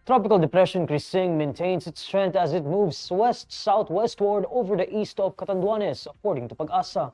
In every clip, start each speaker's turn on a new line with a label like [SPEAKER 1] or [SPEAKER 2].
[SPEAKER 1] Tropical Depression Crising maintains its strength as it moves west-southwestward over the east of Catanduanes, according to Pag-asa.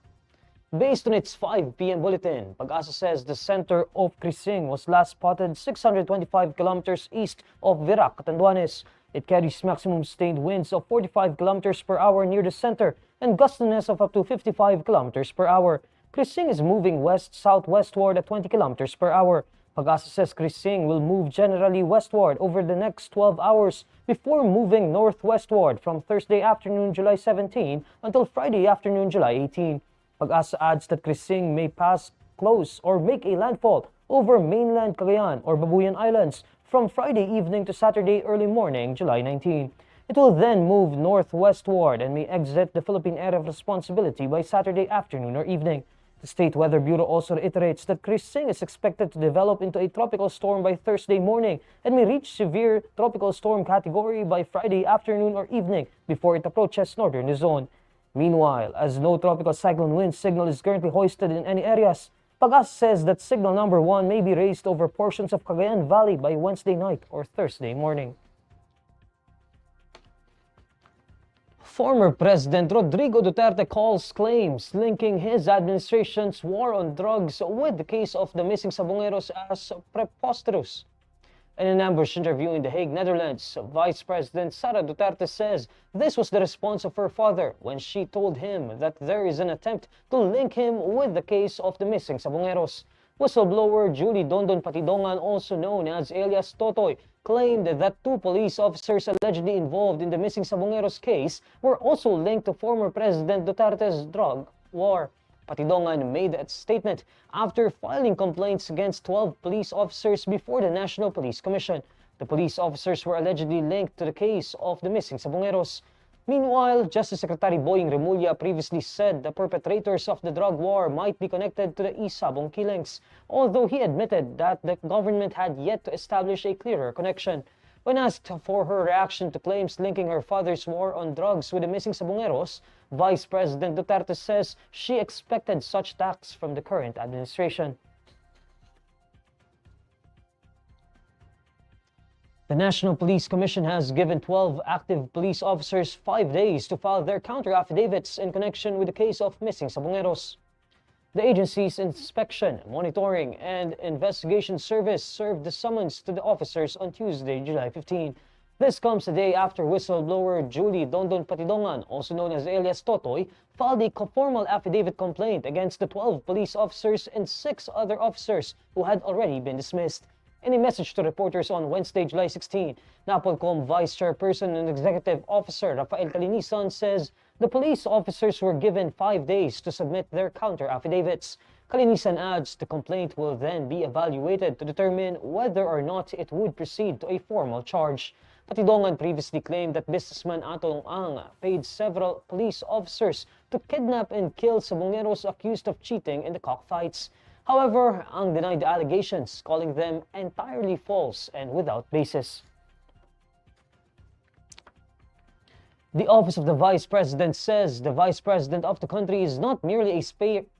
[SPEAKER 1] Based on its 5 p.m. bulletin, Pag-asa says the center of Crising was last spotted 625 kilometers east of Virac, Catanduanes. It carries maximum sustained winds of 45 kilometers per hour near the center and gustiness of up to 55 kilometers per hour. Crising is moving west-southwestward at 20 kilometers per hour. Pag-asa says Crising will move generally westward over the next 12 hours before moving northwestward from Thursday afternoon, July 17 until Friday afternoon, July 18. Pag-asa adds that Crising may pass close or make a landfall over mainland Cagayan or Babuyan Islands from Friday evening to Saturday early morning, July 19. It will then move northwestward and may exit the Philippine area of responsibility by Saturday afternoon or evening. The State Weather Bureau also reiterates that Crising is expected to develop into a tropical storm by Thursday morning and may reach severe tropical storm category by Friday afternoon or evening before it approaches northern Luzon. Meanwhile, as no tropical cyclone wind signal is currently hoisted in any areas, Pag-asa says that signal number 1 may be raised over portions of Cagayan Valley by Wednesday night or Thursday morning. Former President Rodrigo Duterte calls claims linking his administration's war on drugs with the case of the missing sabungeros as preposterous. In an ambush interview in The Hague, Netherlands, Vice President Sara Duterte says this was the response of her father when she told him that there is an attempt to link him with the case of the missing sabungeros. Whistleblower Julie Dondon Patidongan, also known as alias Totoy, claimed that 2 police officers allegedly involved in the missing sabungeros case were also linked to former President Duterte's drug war. Patidongan made that statement after filing complaints against 12 police officers before the National Police Commission. The police officers were allegedly linked to the case of the missing sabungeros. Meanwhile, Justice Secretary Boying Remulla previously said the perpetrators of the drug war might be connected to the Isabong killings, although he admitted that the government had yet to establish a clearer connection. When asked for her reaction to claims linking her father's war on drugs with the missing sabungeros, Vice President Duterte says she expected such attacks from the current administration. The National Police Commission has given 12 active police officers 5 days to file their counter-affidavits in connection with the case of missing sabungeros. The agency's Inspection, Monitoring, and Investigation Service served the summons to the officers on Tuesday, July 15. This comes a day after whistleblower Julie Dondon Patidongan, also known as alias Totoy, filed a formal affidavit complaint against the 12 police officers and 6 other officers who had already been dismissed. In a message to reporters on Wednesday, July 16, Napolcom Vice Chairperson and Executive Officer Rafael Calinisan says the police officers were given 5 days to submit their counter-affidavits. Calinisan adds the complaint will then be evaluated to determine whether or not it would proceed to a formal charge. Patidongan previously claimed that businessman Atong Ang paid several police officers to kidnap and kill sabungeros accused of cheating in the cockfights. However, Ang denied the allegations, calling them entirely false and without basis. The Office of the Vice President says the Vice President of the country is not merely a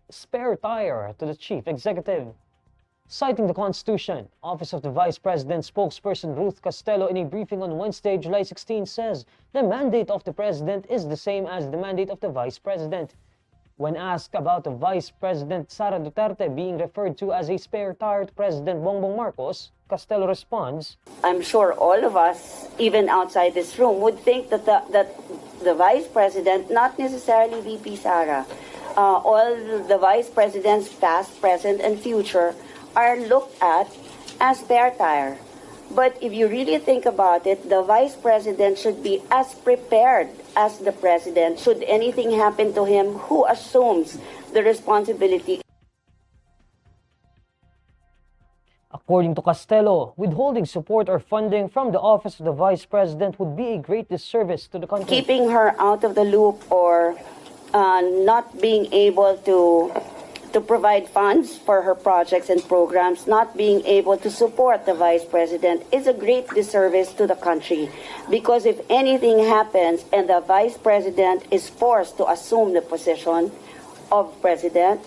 [SPEAKER 1] spare tire to the Chief Executive. Citing the Constitution, Office of the Vice President spokesperson Ruth Castelo in a briefing on Wednesday, July 16 says the mandate of the President is the same as the mandate of the Vice President. When asked about the Vice President Sara Duterte being referred to as a spare tire to President Bongbong Marcos, Castelo responds,
[SPEAKER 2] I'm sure all of us, even outside this room, would think that the Vice President, not necessarily VP Sara, all the Vice Presidents, past, present, and future, are looked at as spare tire. But if you really think about it, the Vice President should be as prepared as the President should anything happen to him, who assumes the responsibility.
[SPEAKER 1] According to Castelo, withholding support or funding from the Office of the Vice President would be a great disservice to the country.
[SPEAKER 2] Keeping her out of the loop or not being able to provide funds for her projects and programs, not being able to support the Vice President is a great disservice to the country. Because if anything happens and the Vice President is forced to assume the position of President,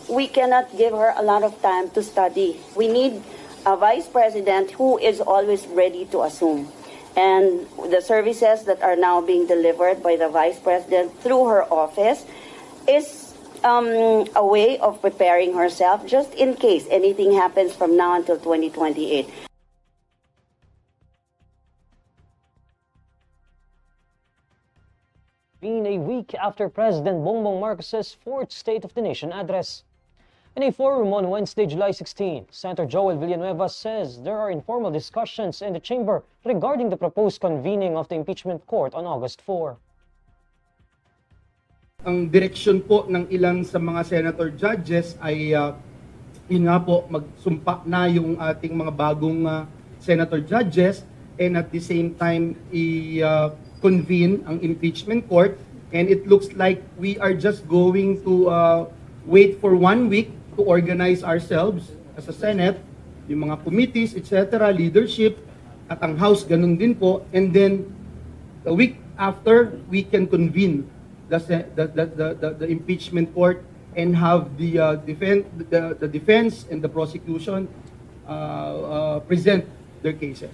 [SPEAKER 2] we cannot give her a lot of time to study. We need a vice president who is always ready to assume. And the services that are now being delivered by the vice president through her office is a way of preparing herself just in case anything happens from now until 2028.
[SPEAKER 1] Been a week after President Bongbong Marcos's fourth State of the Nation address. In a forum on Wednesday, July 16, Senator Joel Villanueva says there are informal discussions in the chamber regarding the proposed convening of the Impeachment Court on August 4.
[SPEAKER 3] Ang direksyon po ng ilan sa mga senator judges ay yun nga po, magsumpa na yung ating mga bagong senator judges, and at the same time i-convene ang impeachment court, and it looks like we are just going to wait for 1 week to organize ourselves as a Senate, yung mga committees, etc., leadership, at ang House ganun din po, and then a week after we can convene the impeachment court and have the defense and the prosecution present their cases.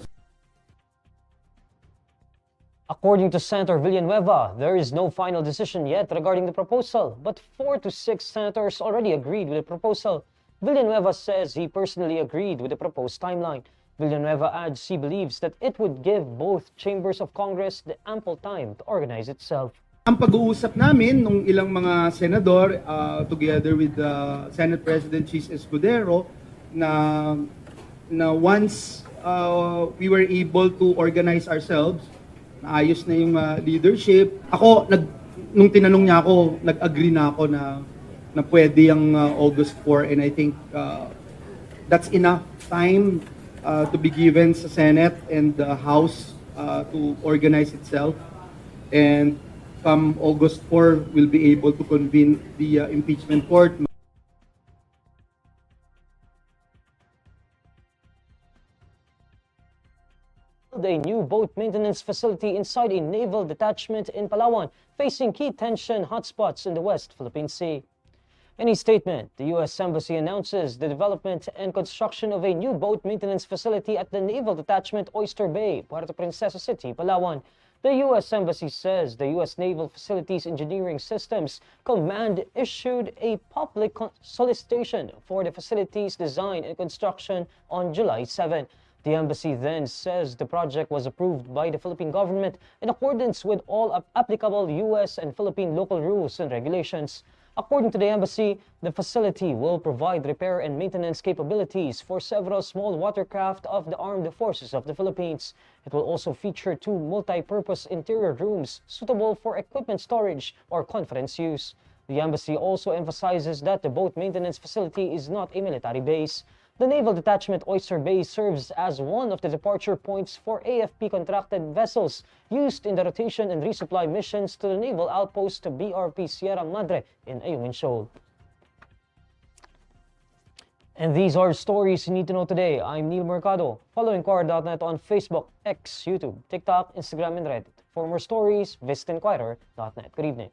[SPEAKER 1] According to Senator Villanueva, there is no final decision yet regarding the proposal, but 4 to 6 senators already agreed with the proposal. Villanueva says he personally agreed with the proposed timeline. Villanueva adds he believes that it would give both chambers of Congress the ample time to organize itself.
[SPEAKER 3] Ang pag-uusap namin nung ilang mga senador together with Senate President Chis Escudero na once we were able to organize ourselves, naayos na yung leadership. Ako, nung tinanong niya ako, nag-agree na ako na pwede yung August 4, and I think that's enough time to be given sa Senate and the House to organize itself. And come August 4, we'll be able to convene the impeachment court.
[SPEAKER 1] A new boat maintenance facility inside a naval detachment in Palawan, facing key tension hotspots in the West Philippine Sea. In a statement, the U.S. Embassy announces the development and construction of a new boat maintenance facility at the Naval Detachment Oyster Bay, Puerto Princesa City, Palawan. The U.S. Embassy says the U.S. Naval Facilities Engineering Systems Command issued a public solicitation for the facility's design and construction on July 7. The embassy then says the project was approved by the Philippine government in accordance with all applicable U.S. and Philippine local rules and regulations. According to the embassy, the facility will provide repair and maintenance capabilities for several small watercraft of the Armed Forces of the Philippines. It will also feature 2 multi-purpose interior rooms suitable for equipment storage or conference use. The embassy also emphasizes that the boat maintenance facility is not a military base. The Naval Detachment Oyster Bay serves as one of the departure points for AFP-contracted vessels used in the rotation and resupply missions to the naval outpost BRP Sierra Madre in Ayungin Shoal. And these are stories you need to know today. I'm Neil Mercado. Follow INQUIRER.net on Facebook, X, YouTube, TikTok, Instagram, and Reddit. For more stories, visit INQUIRER.net. Good evening.